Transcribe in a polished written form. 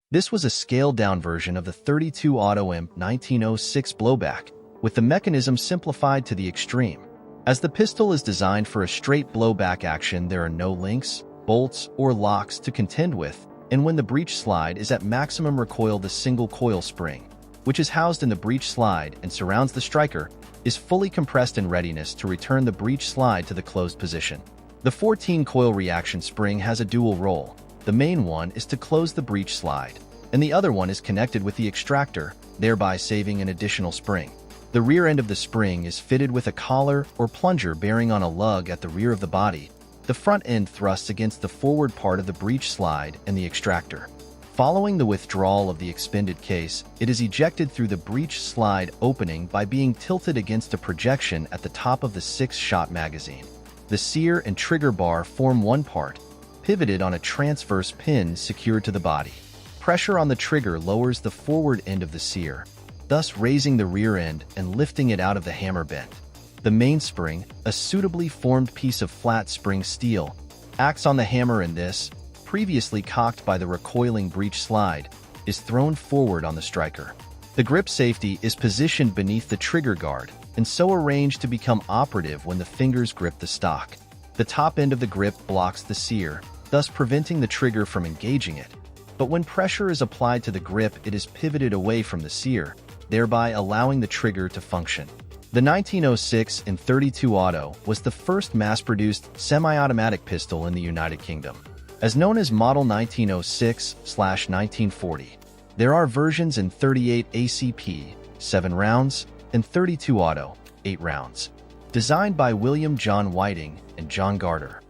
This was a scaled-down version of the .32 Auto M1906 Blowback, with the mechanism simplified to the extreme. As the pistol is designed for a straight blowback action, there are no links, bolts, or locks to contend with, and when the breech slide is at maximum recoil, the single coil spring, which is housed in the breech slide and surrounds the striker, is fully compressed in readiness to return the breech slide to the closed position. The 14-coil reaction spring has a dual role. The main one is to close the breech slide, and the other one is connected with the extractor, thereby saving an additional spring. The rear end of the spring is fitted with a collar or plunger bearing on a lug at the rear of the body. The front end thrusts against the forward part of the breech slide and the extractor. Following the withdrawal of the expended case, it is ejected through the breech slide opening by being tilted against a projection at the top of the 6-shot magazine. The sear and trigger bar form one part, pivoted on a transverse pin secured to the body. Pressure on the trigger lowers the forward end of the sear, thus raising the rear end and lifting it out of the hammer bend. The mainspring, a suitably formed piece of flat spring steel, acts on the hammer, and this, previously cocked by the recoiling breech slide, is thrown forward on the striker. The grip safety is positioned beneath the trigger guard and so arranged to become operative when the fingers grip the stock. The top end of the grip blocks the sear, thus preventing the trigger from engaging it. But when pressure is applied to the grip, it is pivoted away from the sear, thereby allowing the trigger to function. The 1906 and .32 Auto was the first mass-produced semi-automatic pistol in the United Kingdom. As known as Model 1906/1940, there are versions in 38 ACP, 7 rounds, and .32 Auto, 8 rounds. Designed by William John Whiting and John Garter.